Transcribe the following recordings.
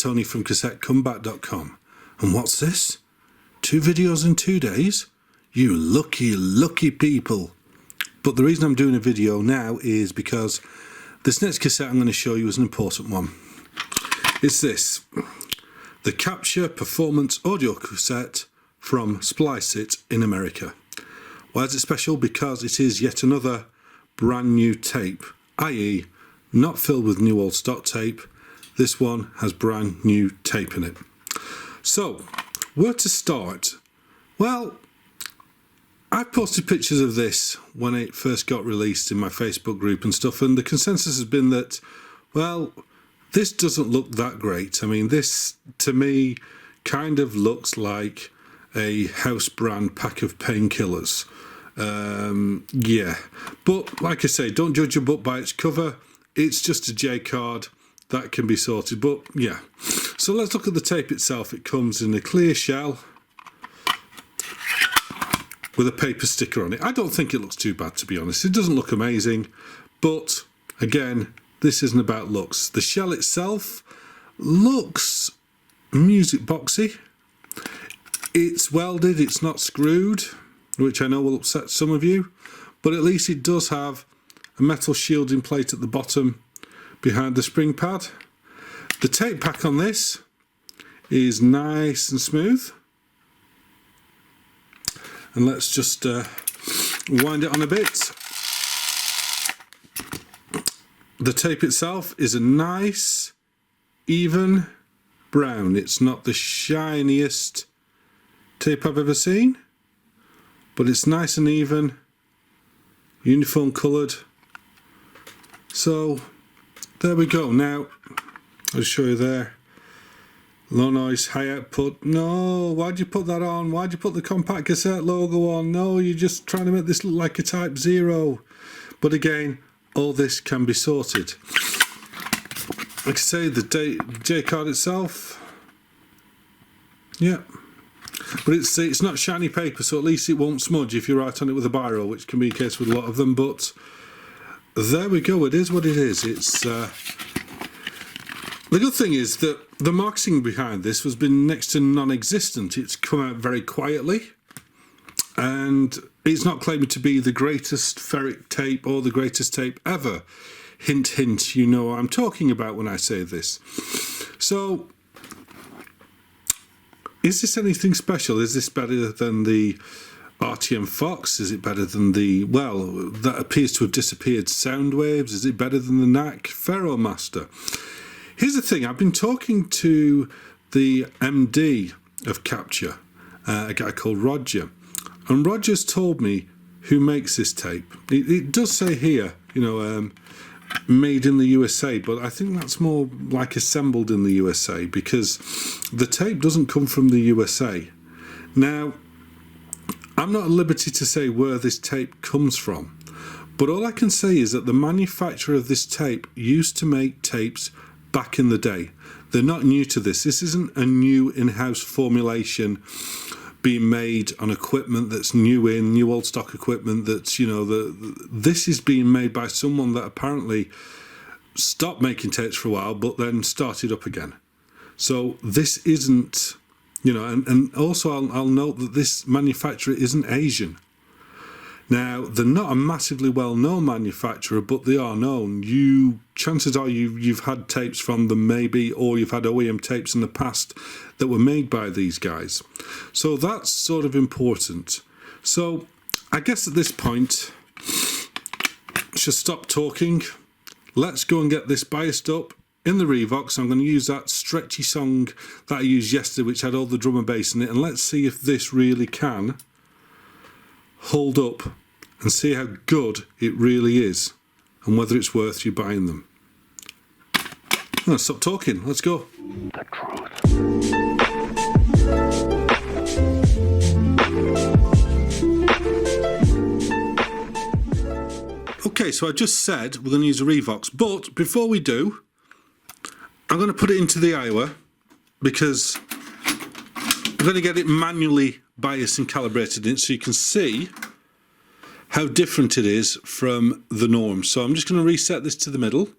Tony from CassetteComeback.com. And what's this? 2 videos in 2 days? You lucky, lucky people. But the reason I'm doing a video now is because this next cassette I'm going to show you is an important one. It's this. The Capture Performance Audio Cassette from Splicit in America. Why is it special? Because it is yet another brand new tape, i.e. not filled with new old stock tape. This one has brand new tape in it. So, where to start? Well, I posted pictures of this when it first got released in my Facebook group and stuff, and the consensus has been that, well, this doesn't look that great. I mean, this, to me, kind of looks like a house brand pack of painkillers. Yeah. But, like I say, don't judge a book by its cover. It's just a J card. That can be sorted. But, yeah. So let's look at the tape itself. It comes in a clear shell with a paper sticker on it. I don't think it looks too bad, to be honest. It doesn't look amazing. But, again, this isn't about looks. The shell itself looks music boxy. It's welded, it's not screwed, which I know will upset some of you, but at least it does have a metal shielding plate at the bottom behind the spring pad. The tape pack on this is nice and smooth. And let's just wind it on a bit. The tape itself is a nice, even brown. It's not the shiniest tape I've ever seen, but it's nice and even, uniform coloured. So there we go. Now I'll show you there. Low noise, high output. No, why'd you put that on? Why'd you put the compact cassette logo on? No, you're just trying to make this look like a Type 0. But again, all this can be sorted. Like I say, the J card itself, yeah. But it's not shiny paper, so at least it won't smudge if you write on it with a biro, which can be the case with a lot of them. But there we go. It is what it is. It's the good thing is that the marketing behind this has been next to non-existent. It's come out very quietly, and it's not claiming to be the greatest ferric tape or the greatest tape ever. Hint, hint. You know what I'm talking about when I say this. So, is this anything special? Is this better than the RTM Fox? Is it better than the, well, that appears to have disappeared Soundwaves? Is it better than the NAC Ferromaster? Here's the thing. I've been talking to the MD of Capture, a guy called Roger. And Roger's told me who makes this tape. It does say here, you know, made in the USA, but I think that's more like assembled in the USA, because the tape doesn't come from the USA. Now, I'm not at liberty to say where this tape comes from, but all I can say is that the manufacturer of this tape used to make tapes back in the day. They're not new to this. This isn't a new in-house formulation being made on equipment that's new old stock equipment that's, you know, this is being made by someone that apparently stopped making tapes for a while but then started up again. So this isn't, you know, and also I'll note that this manufacturer isn't Asian. Now, they're not a massively well-known manufacturer, but they are known. Chances are you've had tapes from them maybe, or you've had OEM tapes in the past that were made by these guys. So that's sort of important. So I guess at this point, I should stop talking. Let's go and get this biased up in the Revox. I'm going to use that stretchy song that I used yesterday, which had all the drum and bass in it, and let's see if this really can hold up and see how good it really is and whether it's worth you buying them. I'm going to stop talking. Let's go. The truth. Okay, so I just said we're going to use a Revox, but before we do, I'm going to put it into the Aiwa because I'm going to get it manually biased and calibrated in so you can see how different it is from the norm. So I'm just going to reset this to the middle.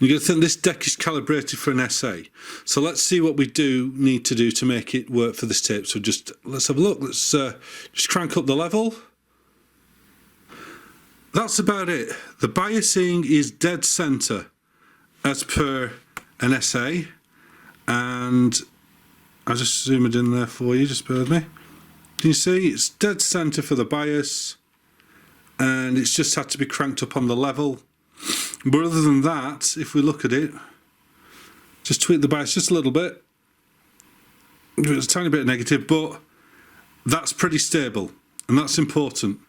You're going to think this deck is calibrated for an SA. So let's see what we need to do to make it work for this tape. So let's have a look. Let's just crank up the level. That's about it. The biasing is dead center as per an SA. And I'll just zoom it in there for you, just bear with me. Can you see? It's dead center for the bias. And it's just had to be cranked up on the level. But other than that, if we look at it, just tweak the bias just a little bit. It's a tiny bit negative, but that's pretty stable. And that's important.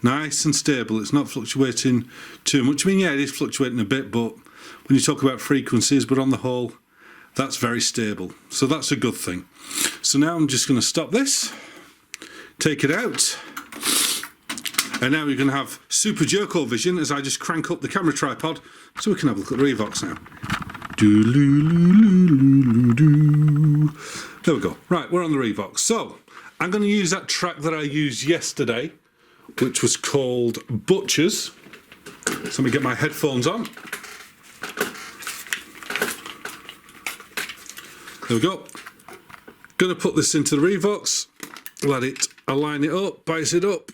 Nice and stable. It's not fluctuating too much. I mean, yeah, it is fluctuating a bit, but when you talk about frequencies, but on the whole, that's very stable. So that's a good thing. So now I'm just going to stop this, take it out. And now you're going to have super jerko vision as I just crank up the camera tripod so we can have a look at the Revox now. There we go. Right, we're on the Revox. So I'm going to use that track that I used yesterday, which was called Butchers. So let me get my headphones on. There we go. Going to put this into the Revox, let it align it up, bias it up.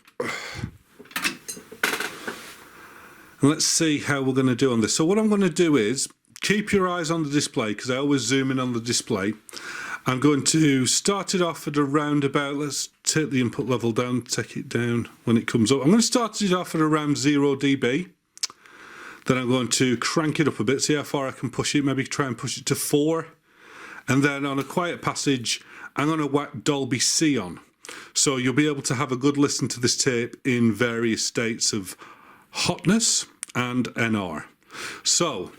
And let's see how we're going to do on this. So what I'm going to do is keep your eyes on the display, because I always zoom in on the display. I'm going to start it off at around about, let's take the input level down, take it down when it comes up. I'm going to start it off at around 0 dB. Then I'm going to crank it up a bit, see how far I can push it, maybe try and push it to 4. And then on a quiet passage, I'm going to whack Dolby C on. So you'll be able to have a good listen to this tape in various states of hotness and NR. So,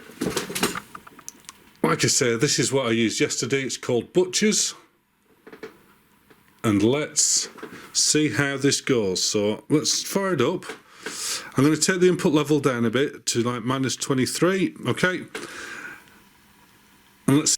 like I say, this is what I used yesterday. It's called Butchers. And let's see how this goes. So let's fire it up. I'm going to take the input level down a bit to like -23. Okay. And let's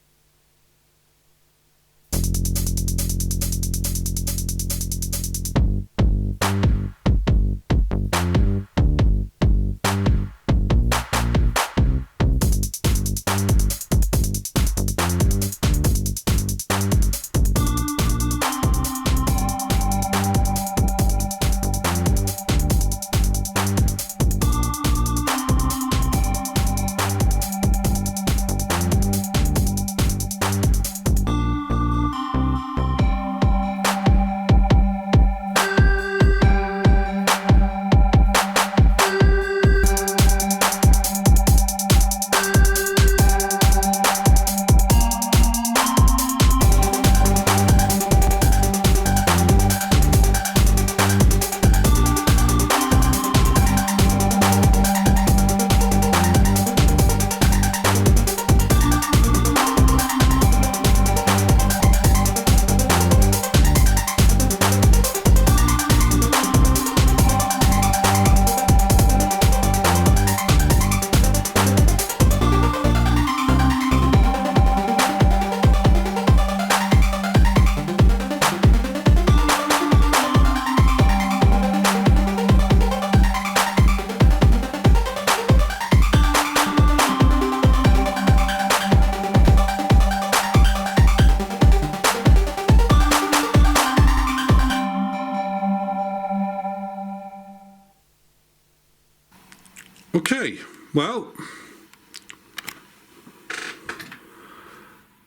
okay, well,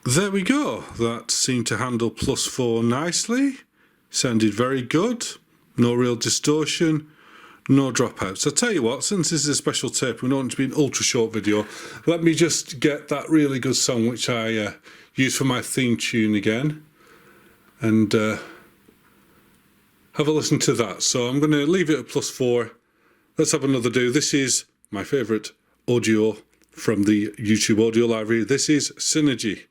there we go. That seemed to handle +4 nicely. Sounded very good. No real distortion, no dropouts. I'll tell you what, since this is a special tape, we don't want it to be an ultra short video, let me just get that really good song which I use for my theme tune again and have a listen to that. So I'm going to leave it at +4. Let's have another do. This is my favourite audio from the YouTube audio library. This is Synergy.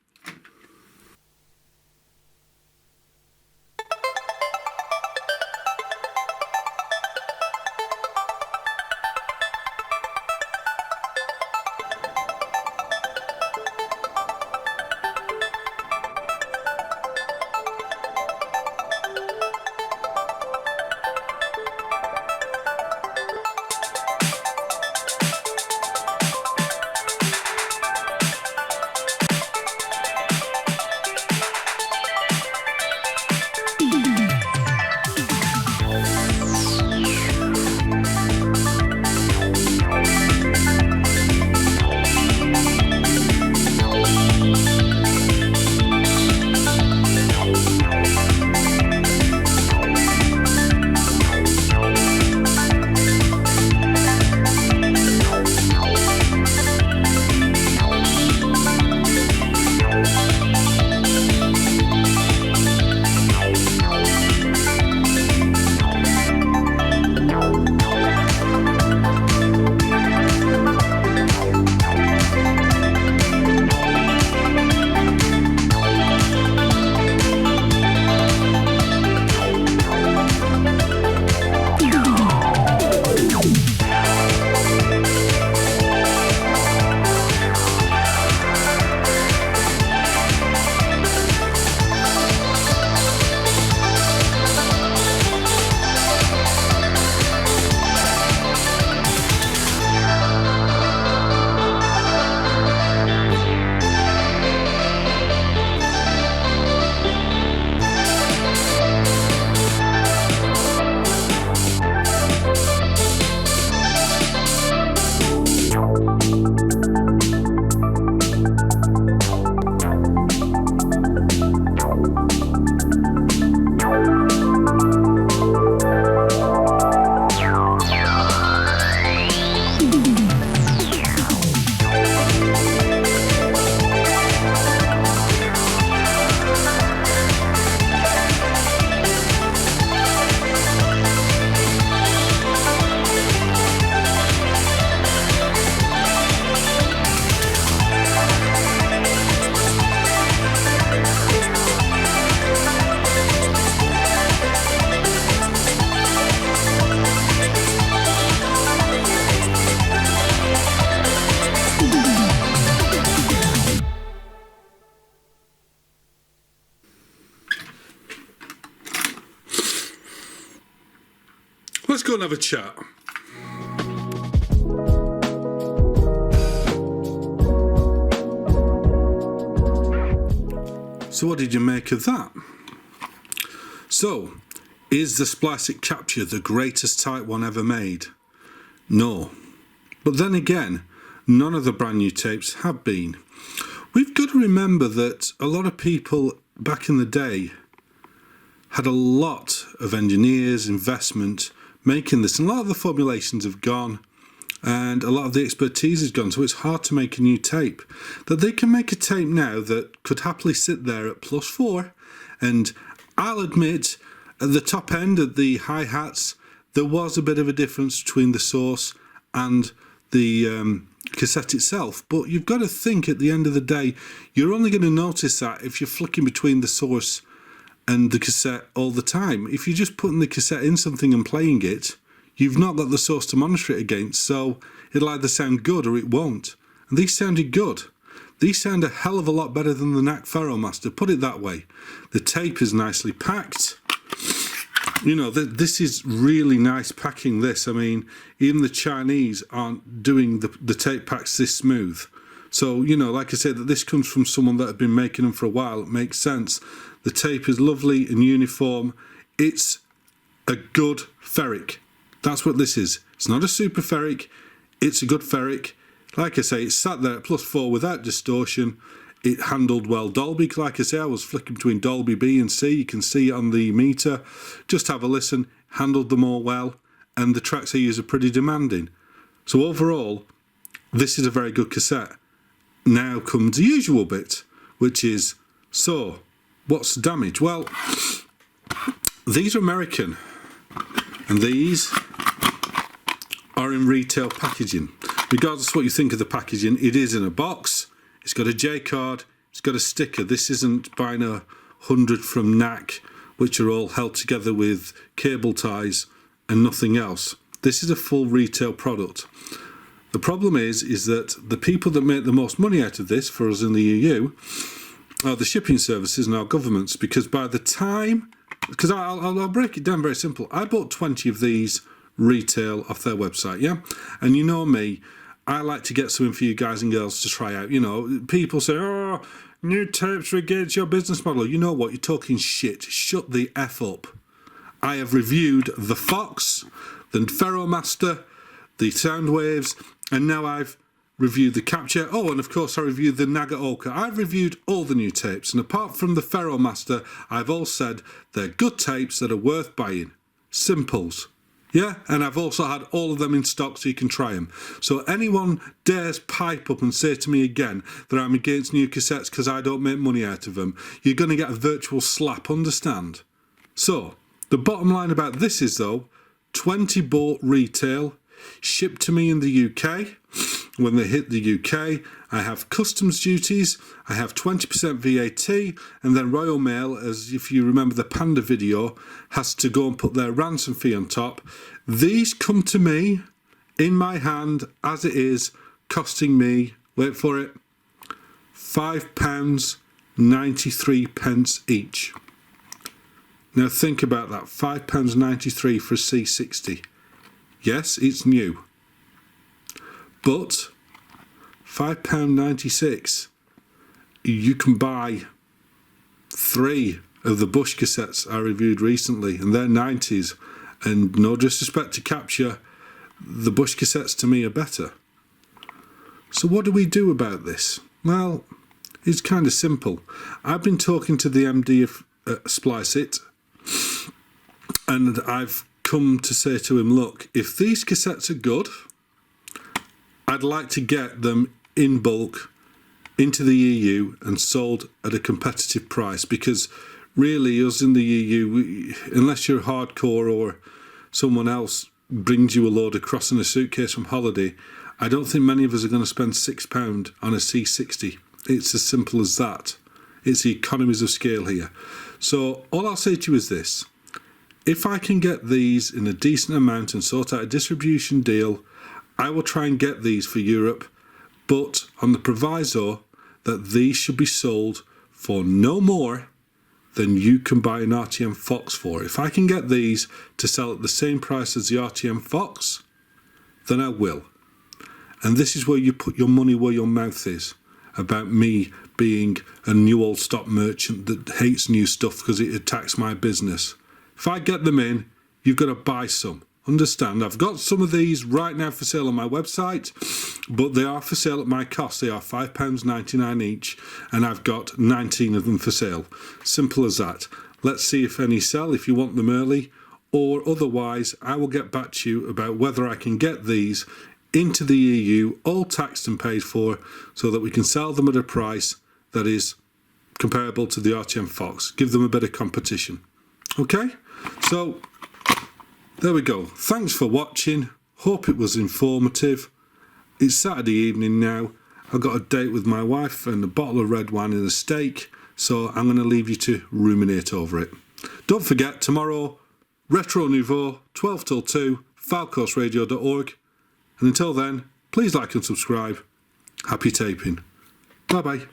Let's go and have a chat. So what did you make of that? So, is the Splicit Capture the greatest Type 1 ever made? No. But then again, none of the brand new tapes have been. We've got to remember that a lot of people back in the day had a lot of engineers, investment making this, and a lot of the formulations have gone and a lot of the expertise is gone, so it's hard to make a new tape. That they can make a tape now that could happily sit there at +4, and I'll admit at the top end of the hi-hats there was a bit of a difference between the source and the cassette itself, but you've got to think at the end of the day you're only going to notice that if you're flicking between the source and the cassette all the time. If you're just putting the cassette in something and playing it, you've not got the source to monitor it against, so it'll either sound good or it won't. And these sounded good. These sound a hell of a lot better than the NAC Ferromaster, put it that way. The tape is nicely packed. You know, this is really nice packing, this. I mean, even the Chinese aren't doing the tape packs this smooth. So, you know, like I said, that this comes from someone that had been making them for a while. It makes sense. The tape is lovely and uniform. It's a good ferric. That's what this is. It's not a super ferric. It's a good ferric. Like I say, it sat there at +4 without distortion. It handled well Dolby. Like I say, I was flicking between Dolby B and C. You can see it on the meter. Just have a listen. Handled them all well. And the tracks I use are pretty demanding. So overall, this is a very good cassette. Now comes the usual bit, which is, so, what's the damage? Well, these are American. And these are in retail packaging. Regardless of what you think of the packaging, it is in a box. It's got a J card, it's got a sticker. This isn't buying 100 from NAC, which are all held together with cable ties and nothing else. This is a full retail product. The problem is that the people that make the most money out of this for us in the EU are the shipping services and our governments, because by the time, because I'll break it down very simple. I bought 20 of these retail off their website, yeah? And you know me, I like to get something for you guys and girls to try out. You know, people say, oh, new tapes are against your business model. You know what? You're talking shit. Shut the F up. I have reviewed the Fox, the Ferromaster, the Soundwaves, and now I've reviewed the Capture. Oh, and of course I reviewed the Nagaoka. I've reviewed all the new tapes, and apart from the Ferromaster, I've all said they're good tapes that are worth buying. Simples. Yeah, and I've also had all of them in stock so you can try them. So anyone dares pipe up and say to me again that I'm against new cassettes because I don't make money out of them, you're going to get a virtual slap, understand? So, the bottom line about this is though, 20 bought retail, shipped to me in the UK. When they hit the UK, I have customs duties, I have 20% VAT, and then Royal Mail, as if you remember the Panda video, has to go and put their ransom fee on top. These come to me in my hand as it is, costing me, wait for it, £5.93 each. Now think about that, £5.93 for a C60. Yes, it's new. But £5.96, you can buy 3 of the Bush cassettes I reviewed recently, and they're 90s. And no disrespect to Capture, the Bush cassettes to me are better. So what do we do about this? Well, it's kind of simple. I've been talking to the MD of Splicit, and I've come to say to him, look, if these cassettes are good, I'd like to get them in bulk into the EU and sold at a competitive price, because really us in the EU, unless you're hardcore or someone else brings you a load across in a suitcase from holiday, I don't think many of us are going to spend £6 on a C60. It's as simple as that. It's the economies of scale here. So all I'll say to you is this. If I can get these in a decent amount and sort out a distribution deal, I will try and get these for Europe, but on the proviso that these should be sold for no more than you can buy an RTM Fox for. If I can get these to sell at the same price as the RTM Fox, then I will. And this is where you put your money where your mouth is, about me being a new old stock merchant that hates new stuff because it attacks my business. If I get them in, you've got to buy some. Understand, I've got some of these right now for sale on my website, but they are for sale at my cost. They are £5.99 each, and I've got 19 of them for sale. Simple as that. Let's see if any sell, if you want them early, or otherwise I will get back to you about whether I can get these into the EU, all taxed and paid for, so that we can sell them at a price that is comparable to the RTM Fox. Give them a bit of competition. Okay? So there we go. Thanks for watching. Hope it was informative. It's Saturday evening now. I've got a date with my wife and a bottle of red wine and a steak, so I'm going to leave you to ruminate over it. Don't forget, tomorrow, Retro Nouveau, 12 till 2, filecoastradio.org. And until then, please like and subscribe. Happy taping. Bye-bye.